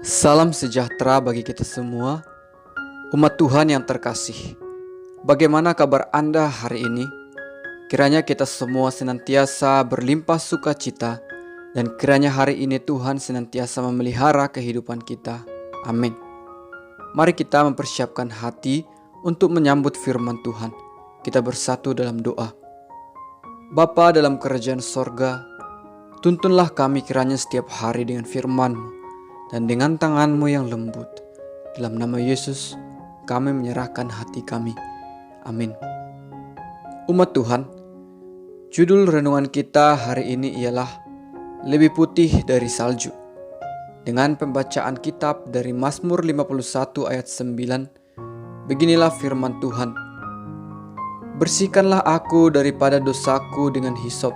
Salam sejahtera bagi kita semua, umat Tuhan yang terkasih. Bagaimana kabar Anda hari ini? Kiranya kita semua senantiasa berlimpah sukacita, dan kiranya hari ini Tuhan senantiasa memelihara kehidupan kita. Amin. Mari kita mempersiapkan hati untuk menyambut firman Tuhan. Kita bersatu dalam doa. Bapa dalam kerajaan sorga, tuntunlah kami kiranya setiap hari dengan firman-Mu dan dengan tangan-Mu yang lembut. Dalam nama Yesus, kami menyerahkan hati kami. Amin. Umat Tuhan, judul renungan kita hari ini ialah Lebih Putih dari Salju. Dengan pembacaan kitab dari Mazmur 51 ayat 9, beginilah firman Tuhan. Bersihkanlah aku daripada dosaku dengan hisop,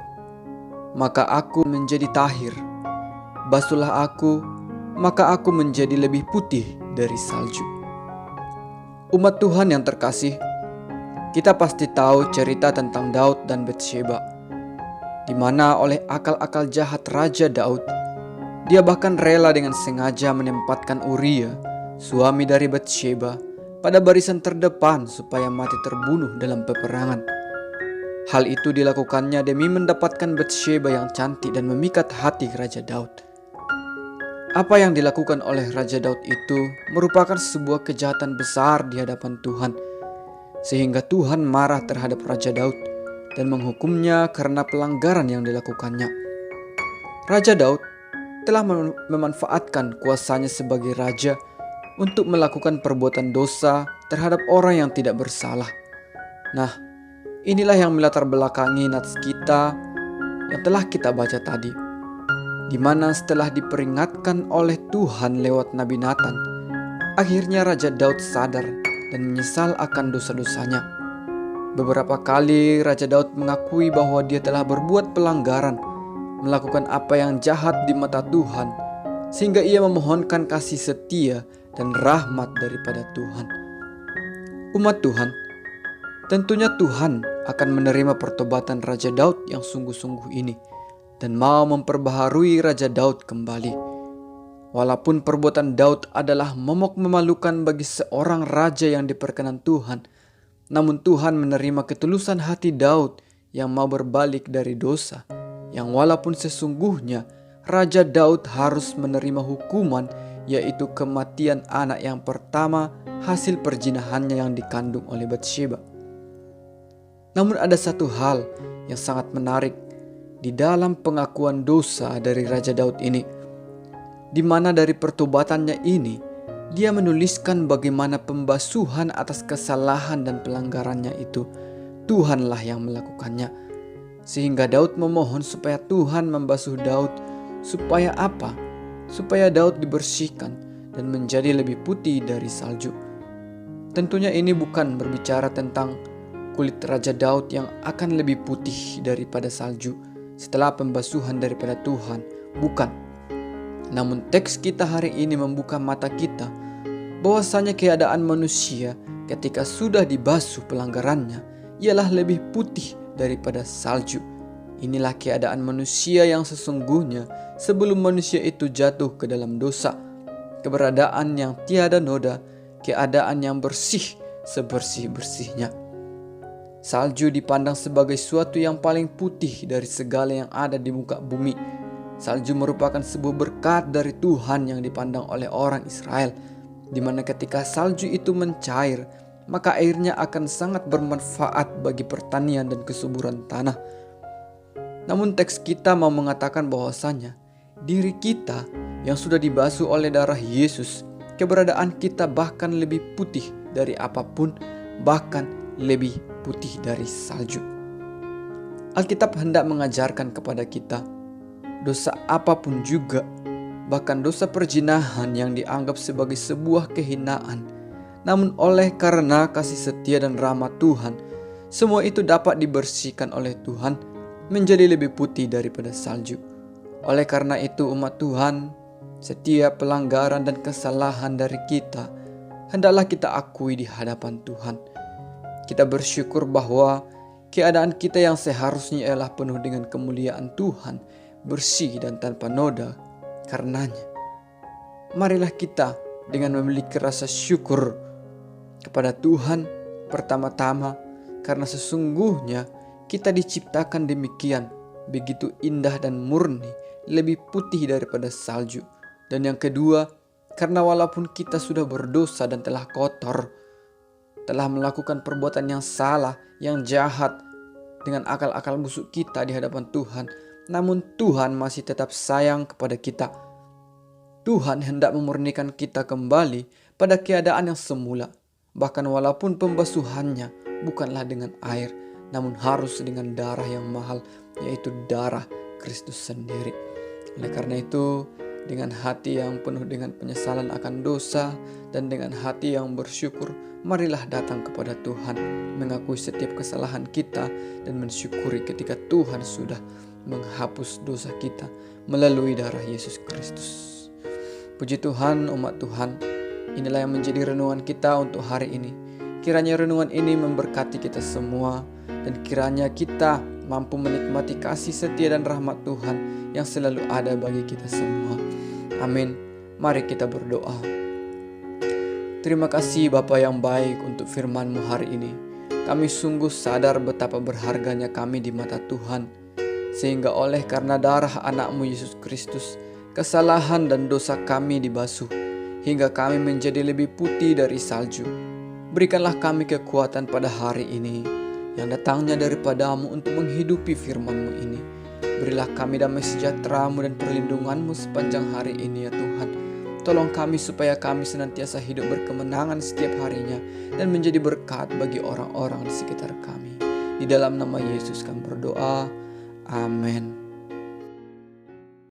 maka aku menjadi tahir. Basuhlah aku, maka aku menjadi lebih putih dari salju. Umat Tuhan yang terkasih, kita pasti tahu cerita tentang Daud dan Batsyeba, di mana oleh akal-akal jahat Raja Daud, dia bahkan rela dengan sengaja menempatkan Uria, suami dari Batsyeba, pada barisan terdepan supaya mati terbunuh dalam peperangan. Hal itu dilakukannya demi mendapatkan Batsyeba yang cantik dan memikat hati Raja Daud. Apa yang dilakukan oleh Raja Daud itu merupakan sebuah kejahatan besar di hadapan Tuhan, sehingga Tuhan marah terhadap Raja Daud dan menghukumnya karena pelanggaran yang dilakukannya. Raja Daud telah memanfaatkan kuasanya sebagai raja untuk melakukan perbuatan dosa terhadap orang yang tidak bersalah. Nah, inilah yang melatar belakangi nats kita yang telah kita baca tadi, di mana setelah diperingatkan oleh Tuhan lewat Nabi Nathan, akhirnya Raja Daud sadar dan menyesal akan dosa-dosanya. Beberapa kali Raja Daud mengakui bahwa dia telah berbuat pelanggaran, melakukan apa yang jahat di mata Tuhan, sehingga ia memohonkan kasih setia dan rahmat daripada Tuhan. Umat Tuhan, tentunya Tuhan akan menerima pertobatan Raja Daud yang sungguh-sungguh ini dan mau memperbaharui Raja Daud kembali. Walaupun perbuatan Daud adalah momok memalukan bagi seorang raja yang diperkenan Tuhan, namun Tuhan menerima ketulusan hati Daud yang mau berbalik dari dosa, yang walaupun sesungguhnya Raja Daud harus menerima hukuman, yaitu kematian anak yang pertama hasil perzinahannya yang dikandung oleh Batsyeba. Namun ada satu hal yang sangat menarik di dalam pengakuan dosa dari Raja Daud ini, di mana dari pertobatannya ini dia menuliskan bagaimana pembasuhan atas kesalahan dan pelanggarannya itu Tuhanlah yang melakukannya, sehingga Daud memohon supaya Tuhan membasuh Daud. Supaya apa? Supaya Daud dibersihkan dan menjadi lebih putih dari salju. Tentunya ini bukan berbicara tentang kulit Raja Daud yang akan lebih putih daripada salju setelah pembasuhan daripada Tuhan, bukan. Namun teks kita hari ini membuka mata kita bahwasanya keadaan manusia ketika sudah dibasuh pelanggarannya ialah lebih putih daripada salju. Inilah keadaan manusia yang sesungguhnya sebelum manusia itu jatuh ke dalam dosa. Keberadaan yang tiada noda, keadaan yang bersih sebersih-bersihnya. Salju dipandang sebagai suatu yang paling putih dari segala yang ada di muka bumi. Salju merupakan sebuah berkat dari Tuhan yang dipandang oleh orang Israel, di mana ketika salju itu mencair, maka airnya akan sangat bermanfaat bagi pertanian dan kesuburan tanah. Namun teks kita mau mengatakan bahwasanya diri kita yang sudah dibasuh oleh darah Yesus, keberadaan kita bahkan lebih putih dari apapun, bahkan lebih putih dari salju. Alkitab hendak mengajarkan kepada kita, dosa apapun juga, bahkan dosa perzinahan yang dianggap sebagai sebuah kehinaan, namun oleh karena kasih setia dan rahmat Tuhan, semua itu dapat dibersihkan oleh Tuhan menjadi lebih putih daripada salju. Oleh karena itu umat Tuhan, setiap pelanggaran dan kesalahan dari kita hendaklah kita akui di hadapan Tuhan. Kita bersyukur bahwa keadaan kita yang seharusnya ialah penuh dengan kemuliaan Tuhan, bersih dan tanpa noda karenanya. marilah kita dengan memiliki rasa syukur kepada Tuhan pertama-tama, karena sesungguhnya kita diciptakan demikian, begitu indah dan murni, lebih putih daripada salju. Dan yang kedua, karena walaupun kita sudah berdosa dan telah kotor, telah melakukan perbuatan yang salah, yang jahat, dengan akal-akal busuk kita di hadapan Tuhan, namun Tuhan masih tetap sayang kepada kita. Tuhan hendak memurnikan kita kembali pada keadaan yang semula. Bahkan walaupun pembasuhannya bukanlah dengan air, namun harus dengan darah yang mahal, yaitu darah Kristus sendiri. Oleh karena itu, dengan hati yang penuh dengan penyesalan akan dosa dan dengan hati yang bersyukur, marilah datang kepada Tuhan, mengakui setiap kesalahan kita dan mensyukuri ketika Tuhan sudah menghapus dosa kita melalui darah Yesus Kristus. Puji Tuhan, umat Tuhan, inilah yang menjadi renungan kita untuk hari ini. Kiranya renungan ini memberkati kita semua, dan kiranya kita mampu menikmati kasih setia dan rahmat Tuhan yang selalu ada bagi kita semua. Amin. Mari kita berdoa. Terima kasih Bapa yang baik untuk firman-Mu hari ini. Kami sungguh sadar betapa berharganya kami di mata Tuhan, sehingga oleh karena darah anak-Mu Yesus Kristus, kesalahan dan dosa kami dibasuh, hingga kami menjadi lebih putih dari salju. Berikanlah kami kekuatan pada hari ini, yang datangnya daripada-Mu untuk menghidupi firman-Mu ini. Berilah kami damai sejahtera-Mu dan perlindungan-Mu sepanjang hari ini ya Tuhan. Tolong kami supaya kami senantiasa hidup berkemenangan setiap harinya dan menjadi berkat bagi orang-orang di sekitar kami. Di dalam nama Yesus kami berdoa. Amin.